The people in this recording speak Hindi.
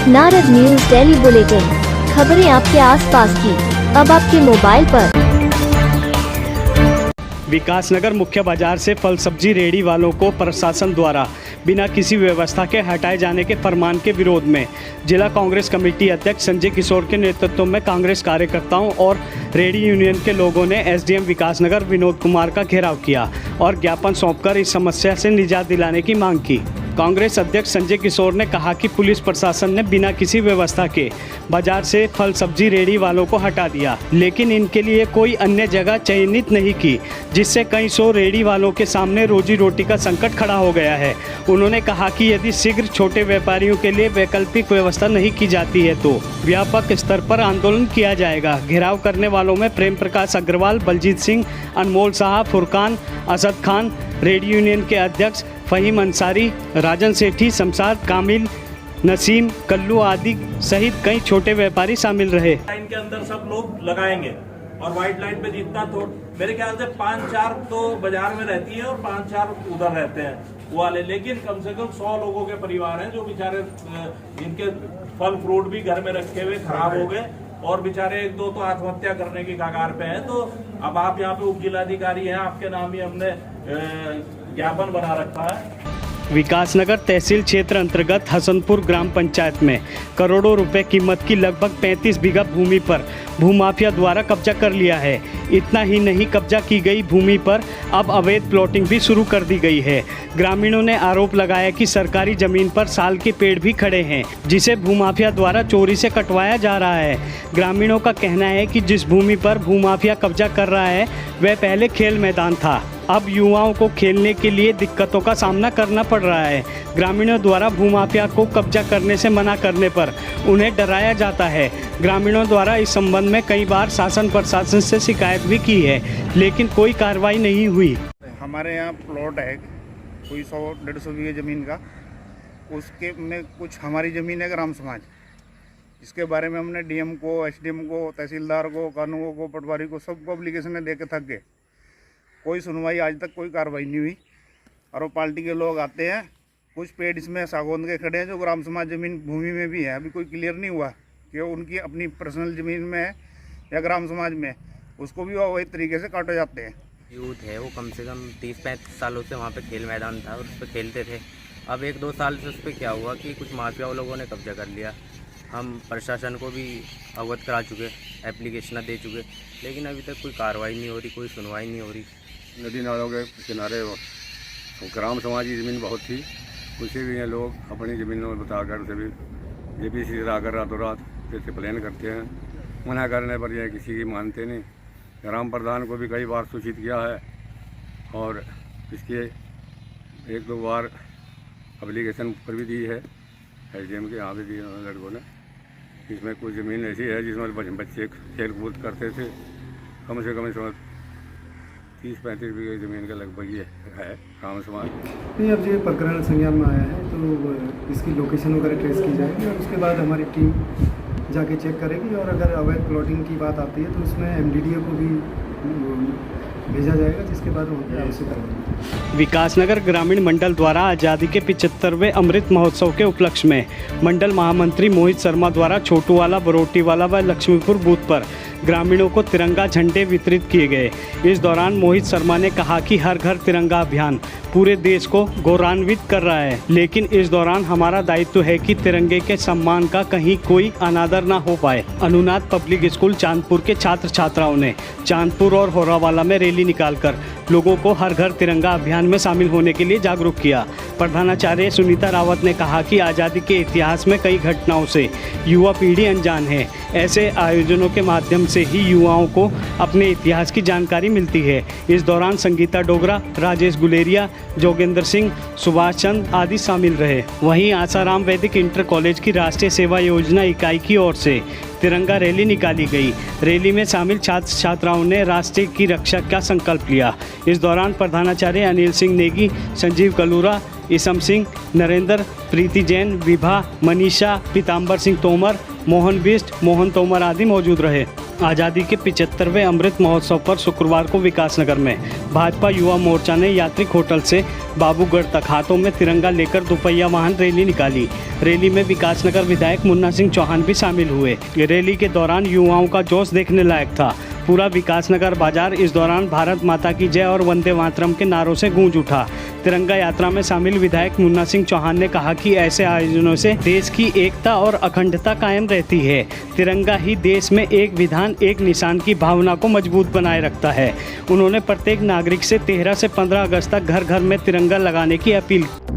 नारद न्यूज डेली बुलेटिन, खबरें आपके आसपास की, अब आपके मोबाइल पर। विकासनगर मुख्य बाजार से फल सब्जी रेहड़ी वालों को प्रशासन द्वारा बिना किसी व्यवस्था के हटाए जाने के फरमान के विरोध में जिला कांग्रेस कमेटी अध्यक्ष संजय किशोर के नेतृत्व में कांग्रेस कार्यकर्ताओं और रेहड़ी यूनियन के लोगों ने एसडीएम विकासनगर विनोद कुमार का घेराव किया और ज्ञापन सौंपकर इस समस्या से निजात दिलाने की मांग की। कांग्रेस अध्यक्ष संजय किशोर ने कहा कि पुलिस प्रशासन ने बिना किसी व्यवस्था के बाजार से फल सब्जी रेहड़ी वालों को हटा दिया, लेकिन इनके लिए कोई अन्य जगह चयनित नहीं की, जिससे कई सौ रेहड़ी वालों के सामने रोजी रोटी का संकट खड़ा हो गया है। उन्होंने कहा कि यदि शीघ्र छोटे व्यापारियों के लिए वैकल्पिक व्यवस्था नहीं की जाती है तो व्यापक स्तर पर आंदोलन किया जाएगा। घेराव करने वालों में प्रेम प्रकाश अग्रवाल, बलजीत सिंह, अनमोल साहा, फुरकान, असद खान, रेहड़ी यूनियन के अध्यक्ष फहीम अंसारी, राजन सेठी, शमशाद कामिल, नसीम, कल्लू आदि सहित कई छोटे व्यापारी शामिल रहे। लाइन के अंदर सब लोग लगाएंगे और व्हाइट लाइन पे जितना तो मेरे ख्याल से 5-4 तो बाजार में रहती है और 5-4 उधर रहते हैं वो वाले, लेकिन कम से कम 100 लोगों के परिवार हैं जो बेचारे इनके फल फ्रूट भी घर में रखे हुए खराब हो गए और बेचारे 1-2 तो आत्महत्या करने की कगार पे हैं। तो अब आप यहाँ पे उप जिलाधिकारी हैं, आपके नाम ही हमने ज्ञापन बना रखा है। विकासनगर तहसील क्षेत्र अंतर्गत हसनपुर ग्राम पंचायत में करोड़ों रुपए कीमत की लगभग 35 बीघा भूमि पर भूमाफिया द्वारा कब्जा कर लिया है। इतना ही नहीं, कब्जा की गई भूमि पर अब अवैध प्लॉटिंग भी शुरू कर दी गई है। ग्रामीणों ने आरोप लगाया कि सरकारी जमीन पर साल के पेड़ भी खड़े हैं, जिसे भूमाफिया द्वारा चोरी से कटवाया जा रहा है। ग्रामीणों का कहना है कि जिस भूमि पर भूमाफिया कब्जा कर रहा है वह पहले खेल मैदान था, अब युवाओं को खेलने के लिए दिक्कतों का सामना करना पड़ रहा है। ग्रामीणों द्वारा भूमाफिया को कब्जा करने से मना करने पर उन्हें डराया जाता है। ग्रामीणों द्वारा इस संबंध में कई बार शासन प्रशासन से शिकायत भी की है, लेकिन कोई कार्रवाई नहीं हुई। हमारे यहाँ प्लॉट है कोई 100-150 बीघे ज़मीन का, उसके में कुछ हमारी ज़मीन है ग्राम समाज। इसके बारे में हमने डीएम को, एसडीएम को, तहसीलदार को, कानूनों को, पटवारी को, सबको एप्लीकेशन दे के थक गए। कोई सुनवाई आज तक कोई कार्रवाई नहीं हुई। और वो पार्टी के लोग आते हैं, कुछ पेड़ इसमें सागौन के खड़े हैं जो ग्राम समाज जमीन भूमि में भी है। अभी कोई क्लियर नहीं हुआ कि उनकी अपनी पर्सनल ज़मीन में है या ग्राम समाज में, उसको भी वही तरीके से काटे जाते हैं। यूथ है वो कम से कम 30-35 सालों से वहाँ पे खेल मैदान था और उस पर खेलते थे। अब 1-2 साल से उस पर क्या हुआ कि कुछ माफिया लोगों ने कब्जा कर लिया। हम प्रशासन को भी अवगत करा चुके, एप्लीकेशन दे चुके, लेकिन अभी तक कोई कार्रवाई नहीं हो रही, कोई सुनवाई नहीं हो रही। नदी नालों के किनारे ग्राम समाज की ज़मीन बहुत थी, उसे भी ये लोग अपनी ज़मीनों में बताकर उसे भी जेपीसी आकर रातों रात जैसे प्लान करते हैं। मना करने पर यह किसी की मानते नहीं। ग्राम प्रधान को भी कई बार सूचित किया है और इसके 1-2 बार एप्लीकेशन पर भी दी है, एसडीएम के यहाँ भी दी है लड़कों ने। इसमें कुछ ज़मीन ऐसी है जिसमें बच्चे खेल कूद करते थे। कम से कम इसमें 30-35 बीघे ज़मीन का लगभग ये है ग्राम समाज। नहीं, अब ये प्रकरण संज्ञान में आया है तो इसकी लोकेशन वगैरह ट्रेस की जाएगी और उसके बाद हमारी टीम जाके चेक करेगी। और अगर अवैध प्लॉटिंग की बात आती है तो उसमें एमडीडीए को भी भेजा जाएगा, जिसके बाद आवश्यक करेंगे। विकासनगर ग्रामीण मंडल द्वारा आज़ादी के 75वें अमृत महोत्सव के उपलक्ष्य में मंडल महामंत्री मोहित शर्मा द्वारा छोटूवाला, बरोटीवाला व लक्ष्मीपुर बूथ पर ग्रामीणों को तिरंगा झंडे वितरित किए गए। इस दौरान मोहित शर्मा ने कहा कि हर घर तिरंगा अभियान पूरे देश को गौरवान्वित कर रहा है, लेकिन इस दौरान हमारा दायित्व है कि तिरंगे के सम्मान का कहीं कोई अनादर ना हो पाए। अनुनाद पब्लिक स्कूल चांदपुर के छात्र छात्राओं ने चांदपुर और होरावाला में रैली निकालकर लोगों को हर घर तिरंगा अभियान में शामिल होने के लिए जागरूक किया। प्रधानाचार्य सुनीता रावत ने कहा कि आज़ादी के इतिहास में कई घटनाओं से युवा पीढ़ी अनजान है। ऐसे आयोजनों के माध्यम से ही युवाओं को अपने इतिहास की जानकारी मिलती है। इस दौरान संगीता डोगरा, राजेश गुलेरिया, जोगेंद्र सिंह, सुभाष चंद आदि शामिल रहे। वहीं आसाराम वैदिक इंटर कॉलेज की राष्ट्रीय सेवा योजना इकाई की ओर से तिरंगा रैली निकाली गई। रैली में शामिल छात्र छात्राओं ने राष्ट्र की रक्षा का संकल्प लिया। इस दौरान प्रधानाचार्य अनिल सिंह नेगी, संजीव कलूरा, ईसम सिंह, नरेंद्र, प्रीति जैन, विभा, मनीषा, पीताम्बर सिंह तोमर, मोहन बिष्ट, मोहन तोमर आदि मौजूद रहे। आज़ादी के 75वें अमृत महोत्सव पर शुक्रवार को विकासनगर में भाजपा युवा मोर्चा ने यात्रिक होटल से बाबूगढ़ तक हाथों में तिरंगा लेकर दोपहिया वाहन रैली निकाली। रैली में विकासनगर विधायक मुन्ना सिंह चौहान भी शामिल हुए। रैली के दौरान युवाओं का जोश देखने लायक था। पूरा विकासनगर बाजार इस दौरान भारत माता की जय और वंदे मातरम के नारों से गूंज उठा। तिरंगा यात्रा में शामिल विधायक मुन्ना सिंह चौहान ने कहा कि ऐसे आयोजनों से देश की एकता और अखंडता कायम रहती है। तिरंगा ही देश में एक विधान एक निशान की भावना को मजबूत बनाए रखता है। उन्होंने प्रत्येक नागरिक से 13 से 15 अगस्त तक घर घर में तिरंगा लगाने की अपील की।